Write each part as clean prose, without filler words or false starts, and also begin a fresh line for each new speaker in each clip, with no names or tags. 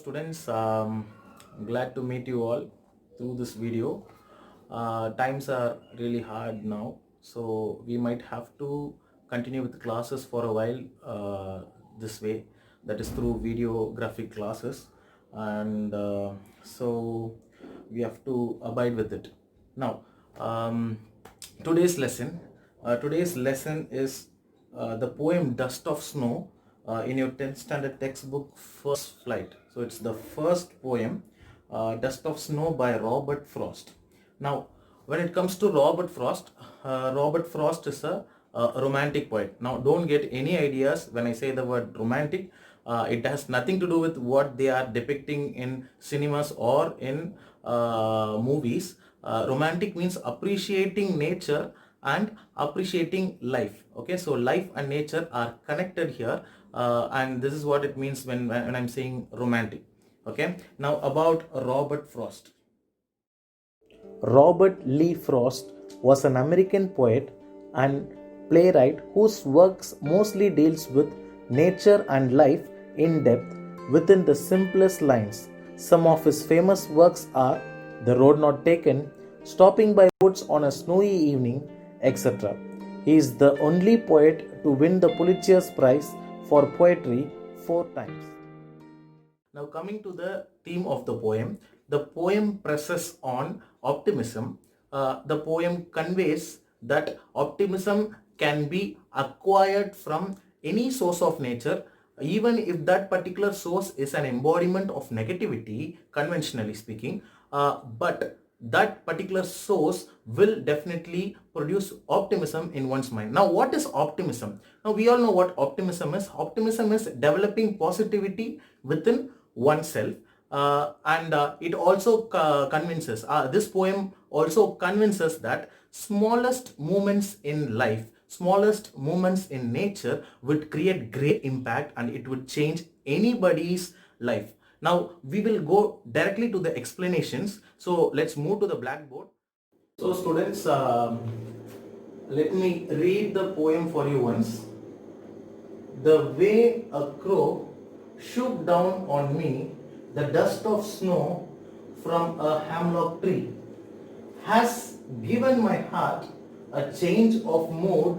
students, glad to meet you all through this video. Times are really hard now, so we might have to continue with classes for a while this way, that is through videographic classes, and so we have to abide with it. Now, um, today's lesson today's lesson is the poem Dust of Snow in your 10th standard textbook, First Flight. So it's the first poem, Dust of Snow by Robert Frost. Now, when it comes to Robert Frost is a romantic poet. Now, don't get any ideas when I say the word romantic. It has nothing to do with what they are depicting in cinemas or in movies. Romantic means appreciating nature and appreciating life. Okay, so life and nature are connected here, and this is what it means when I'm saying romantic. Okay, now about Robert Frost. Robert Lee Frost was an American poet and playwright whose works mostly deals with nature and life in depth within the simplest lines. Some of his famous works are The Road Not Taken, Stopping by Woods on a Snowy Evening, etc. He is the only poet to win the Pulitzer Prize for Poetry 4 times. Now, coming to the theme of the poem presses on optimism. The poem conveys that optimism can be acquired from any source of nature, even if that particular source is an embodiment of negativity, conventionally speaking, but that particular source will definitely produce optimism in one's mind. Now, what is optimism? Now, we all know what optimism is. Optimism is developing positivity within oneself, and it also convinces, this poem also convinces that smallest moments in life, smallest moments in nature would create great impact, and it would change anybody's life. Now, we will go directly to the explanations. So let's move to the blackboard. So students, let me read the poem for you once. The way a crow shook down on me the dust of snow from a hemlock tree has given my heart a change of mood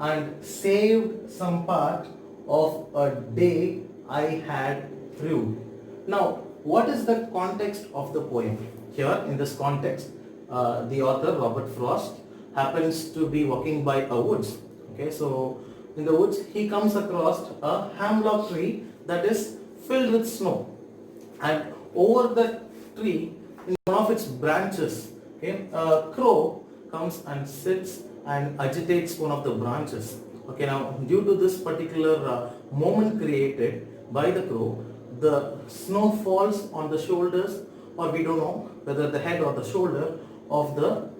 and saved some part of a day I had through. Now, what is the context of the poem? Here, in this context, the author, Robert Frost, happens to be walking by a woods. Okay, so in the woods, he comes across a hemlock tree that is filled with snow. And over the tree, in one of its branches, okay, a crow comes and sits and agitates one of the branches. Okay, now due to this particular moment created by the crow, the snow falls on the shoulders, or we don't know whether the head or the shoulder of the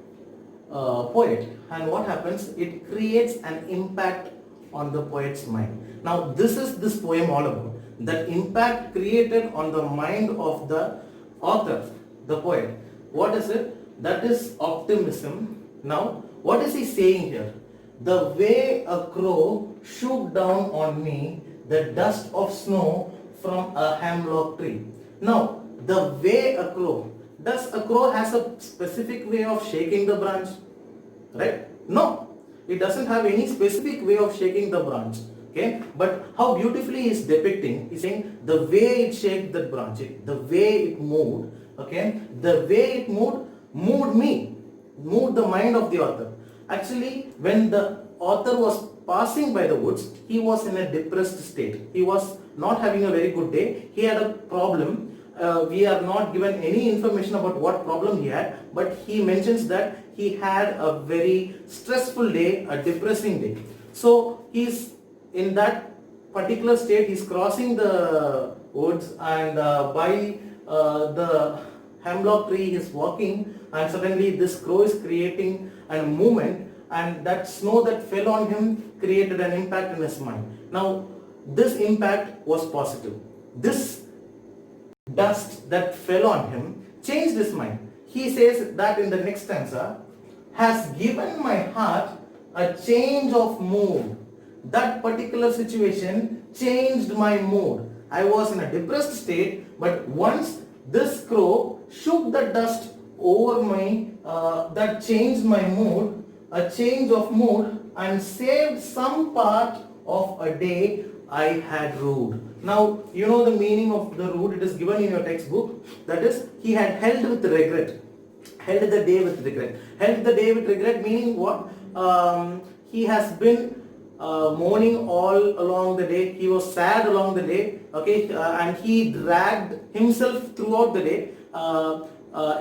poet. And what happens? It creates an impact on the poet's mind. Now, this is this poem all about. That impact created on the mind of the author, the poet. What is it? That is optimism. Now, what is he saying here? The way a crow shook down on me the dust of snow from a hemlock tree. Now, the way a crow. Does a crow has a specific way of shaking the branch? Right? No. It doesn't have any specific way of shaking the branch. Okay? But how beautifully he is depicting, he's saying the way it shaked that branch, the way it moved, okay? The way it moved me, moved the mind of the author. Actually, when the author was passing by the woods, he was in a depressed state. He was not having a very good day. He had a problem. We are not given any information about what problem he had, but he mentions that he had a very stressful day, a depressing day. So he's in that particular state, he's crossing the woods, and by the hemlock tree he's walking, and suddenly this crow is creating a movement, and that snow that fell on him created an impact in his mind. Now, this impact was positive. This dust that fell on him changed his mind. He says that in the next stanza, has given my heart a change of mood. That particular situation changed my mood. I was in a depressed state, but once this crow shook the dust over me, that changed my mood, a change of mood, and saved some part of a day I had rued. Now, you know the meaning of the rude, it is given in your textbook. That is, he had held with regret. Held the day with regret. Held the day with regret meaning what? He has been mourning all along the day. He was sad along the day. Okay, and he dragged himself throughout the day.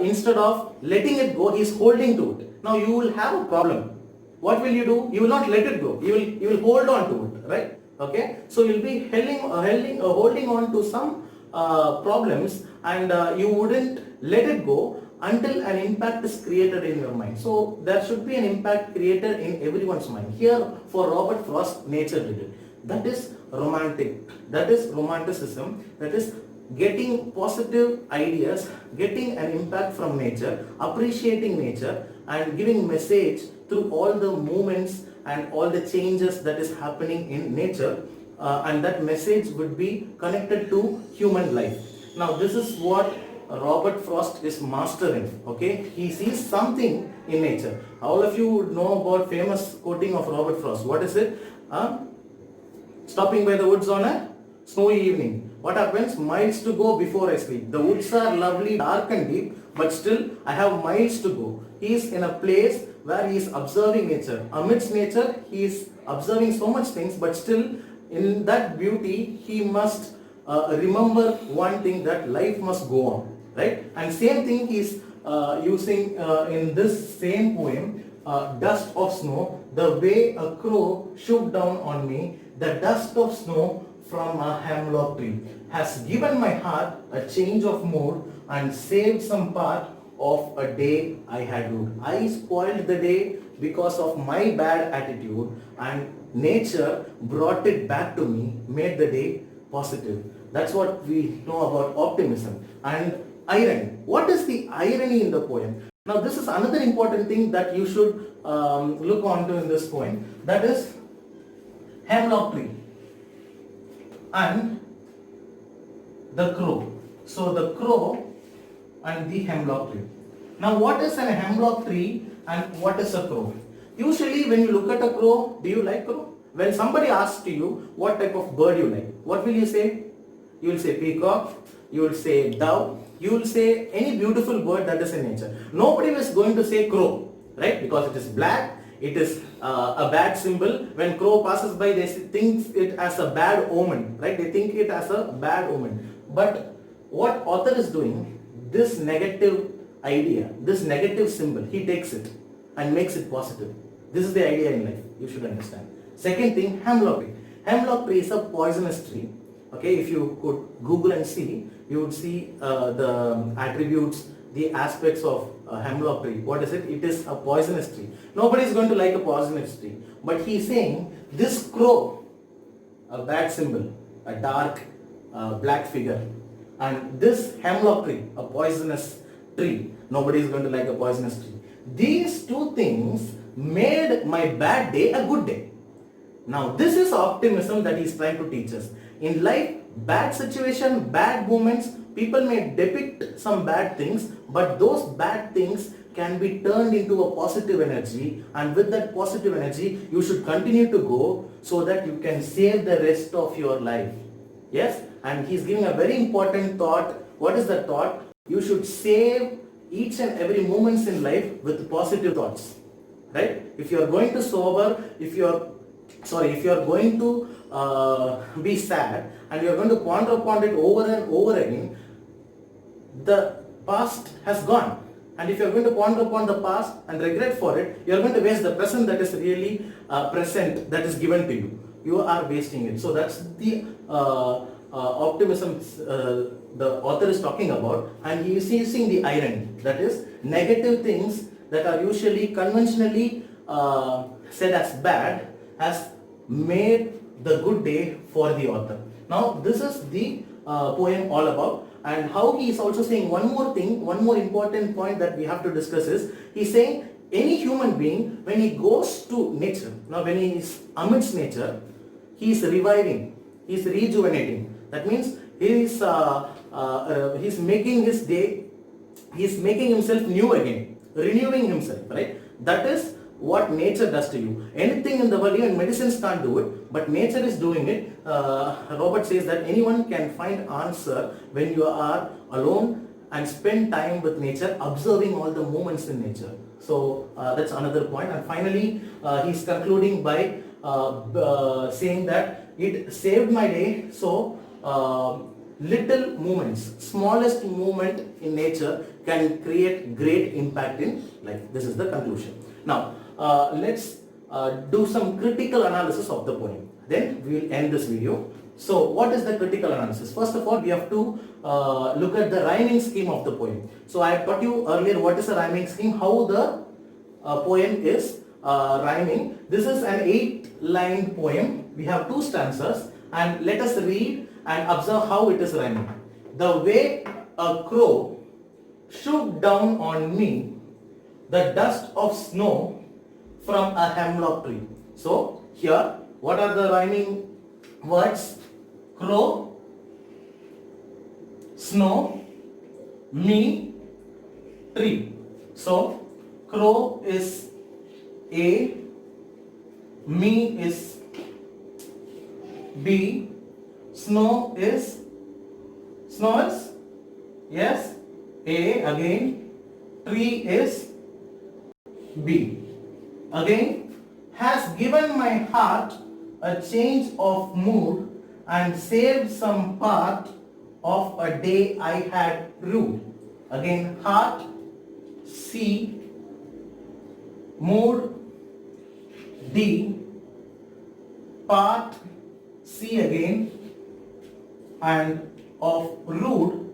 Instead of letting it go, he is holding to it. Now you will have a problem. What will you do? You will not let it go. You will hold on to it, right? Okay. So you will be holding on to some problems, and you wouldn't let it go until an impact is created in your mind. So there should be an impact created in everyone's mind. Here for Robert Frost, nature did it. That is romantic. That is romanticism. That is getting positive ideas, getting an impact from nature, appreciating nature, and giving message through all the movements and all the changes that is happening in nature, and that message would be connected to human life. Now this is what Robert Frost is mastering. Okay, he sees something in nature. All of you would know about famous quoting of Robert Frost. What is it? Stopping by the woods on a snowy evening. What happens? Miles to go before I sleep. The woods are lovely, dark and deep, but still I have miles to go. He is in a place where he is observing nature. Amidst nature, he is observing so much things, but still in that beauty, he must remember one thing, that life must go on, right? And same thing he is using in this same poem, Dust of Snow. The way a crow shook down on me, the dust of snow from a hemlock tree has given my heart a change of mood and saved some part of a day I had rued. I spoiled the day because of my bad attitude, and nature brought it back to me, made the day positive. That's what we know about optimism. And irony. What is the irony in the poem? Now this is another important thing that you should look onto in this poem. That is hemlock tree and the crow. So the crow and the hemlock tree. Now what is a hemlock tree and what is a crow? Usually when you look at a crow, do you like crow? When somebody asks to you what type of bird you like, what will you say? You will say peacock, you will say dove, you will say any beautiful bird that is in nature. Nobody is going to say crow, right? Because it is black, it is a bad symbol. When crow passes by, they think it as a bad omen, right? They think it as a bad omen. But what author is doing, this negative idea, this negative symbol, he takes it and makes it positive. This is the idea in life, you should understand. Second thing, hemlock tree. Hemlock tree is a poisonous tree. Okay, if you could Google and see, you would see the attributes, the aspects of hemlock tree. What is it? It is a poisonous tree. Nobody is going to like a poisonous tree. But he is saying this crow, a bad symbol, a dark black figure, and this hemlock tree, a poisonous tree. Nobody is going to like a poisonous tree. These two things made my bad day a good day. Now this is optimism that he is trying to teach us. In life, bad situation, bad moments, people may depict some bad things, but those bad things can be turned into a positive energy, and with that positive energy, you should continue to go so that you can save the rest of your life. Yes? And he's giving a very important thought. What is the thought? You should save each and every moments in life with positive thoughts. Right? If you are going to sober, if you are going to be sad and you are going to ponder upon it over and over again, the past has gone. And if you are going to ponder upon the past and regret for it, you are going to waste the present that is really present, that is given to you. You are wasting it. So that's the optimism the author is talking about, and he is using the irony. That is, negative things that are usually conventionally said as bad has made the good day for the author. Now this is the poem all about. And how he is also saying one more thing, one more important point that we have to discuss is, he is saying any human being, when he goes to nature, now when he is amidst nature, he is reviving, he is rejuvenating. That means he's making his day, he's making himself new again, renewing himself, right? That is what nature does to you. Anything in the world, even medicines can't do it, but nature is doing it. Robert says that anyone can find answer when you are alone and spend time with nature, observing all the moments in nature. So that's another point. And finally, he's concluding by saying that it saved my day. So little movements, smallest movement in nature can create great impact in life. This is the conclusion. Now let's do some critical analysis of the poem. Then we will end this video. So what is the critical analysis? First of all, we have to look at the rhyming scheme of the poem. So I taught you earlier what is a rhyming scheme, how the poem is rhyming. This is an 8-line poem. We have 2 stanzas, and let us read and observe how it is rhyming. The way a crow shook down on me the dust of snow from a hemlock tree. So here, what are the rhyming words? Crow, snow, me, tree. So crow is A, me is B, snow is yes, A again, tree is B. Again, has given my heart a change of mood and saved some part of a day I had rued. Again, heart, C, mood, D, part, C again, and of rude,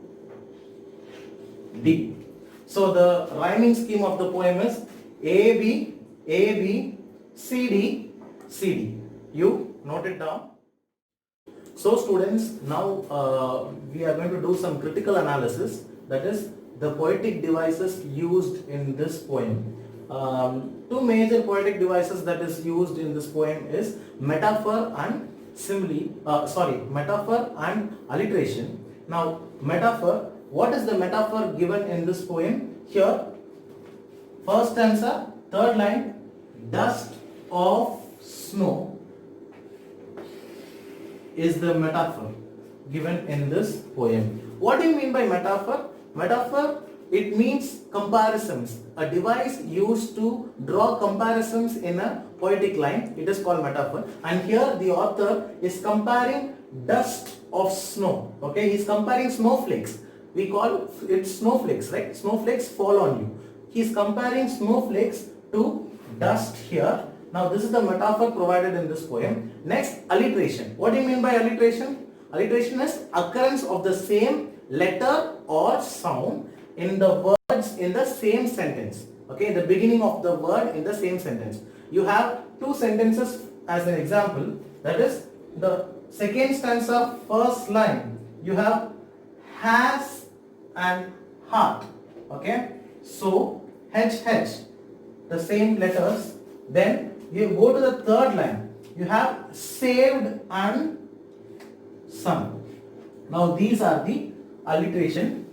D. So the rhyming scheme of the poem is A, B, A, B, C, D, C, D. You note it down. So students, now we are going to do some critical analysis, that is the poetic devices used in this poem. 2 major poetic devices that is used in this poem is metaphor and metaphor and alliteration. Now metaphor, what is the metaphor given in this poem? Here, first stanza, 3rd line, dust of snow is the metaphor given in this poem. What do you mean by metaphor? Metaphor, it means comparisons. A device used to draw comparisons in a poetic line. It is called metaphor. And here the author is comparing dust of snow. Okay, he is comparing snowflakes. We call it snowflakes, right? Snowflakes fall on you. He is comparing snowflakes to dust here. Now this is the metaphor provided in this poem. Next, alliteration. What do you mean by alliteration? Alliteration is occurrence of the same letter or sound in the words in the same sentence. Okay, the beginning of the word in the same sentence. You have 2 sentences as an example. That is the second stanza, first line. You have has and heart. Okay, so H, the same letters. Then you go to the 3rd line. You have saved and son. Now these are the alliteration.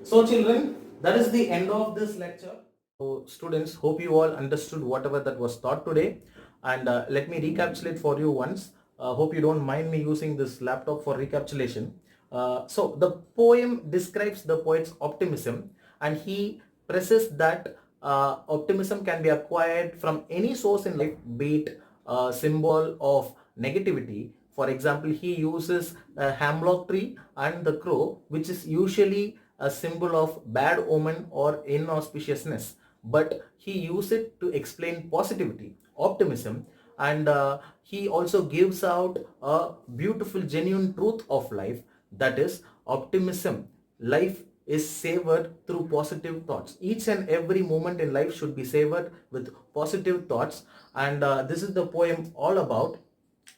So children, that is the end of this lecture. So students, hope you all understood whatever that was taught today, and let me recapitulate for you once. Hope you don't mind me using this laptop for recapitulation. So the poem describes the poet's optimism, and he presses that optimism can be acquired from any source in life, be it a symbol of negativity. For example, he uses a hemlock tree and the crow, which is usually a symbol of bad omen or inauspiciousness, but he uses it to explain positivity, optimism, and he also gives out a beautiful genuine truth of life, that is optimism. Life is savored through positive thoughts. Each and every moment in life should be savored with positive thoughts, and this is the poem all about.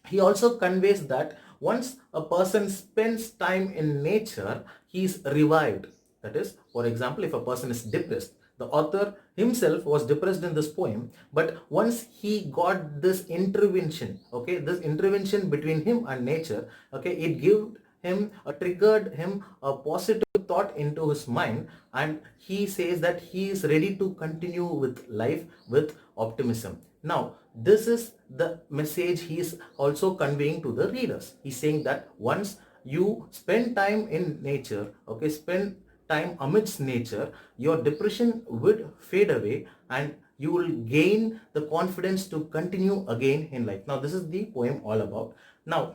He also conveys that once a person spends time in nature, he is revived. That is, for example, if a person is depressed, the author himself was depressed in this poem, but once he got this intervention, okay, this intervention between him and nature, okay, it gave him, triggered him a positive thought into his mind, and he says that he is ready to continue with life with optimism. Now, this is the message he is also conveying to the readers. He's saying that once you spend time in nature, okay, spend time amidst nature, your depression would fade away and you will gain the confidence to continue again in life. Now, this is the poem all about. Now,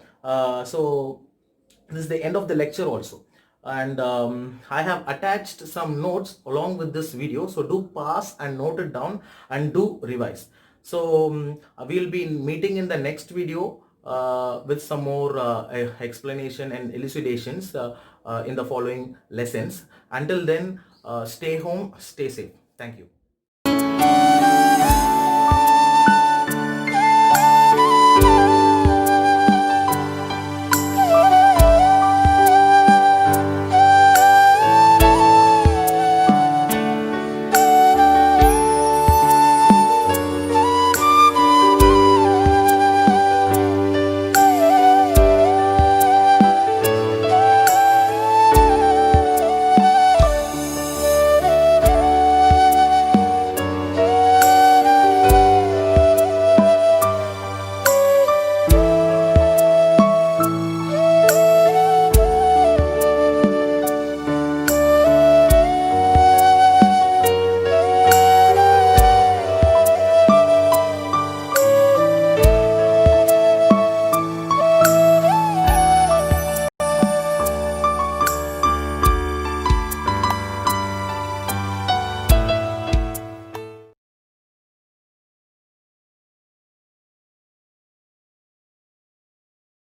so this is the end of the lecture also, and I have attached some notes along with this video, so do pass and note it down and do revise. So we'll be meeting in the next video with some more explanation and elucidations in the following lessons. Until then, stay home, stay safe. Thank you.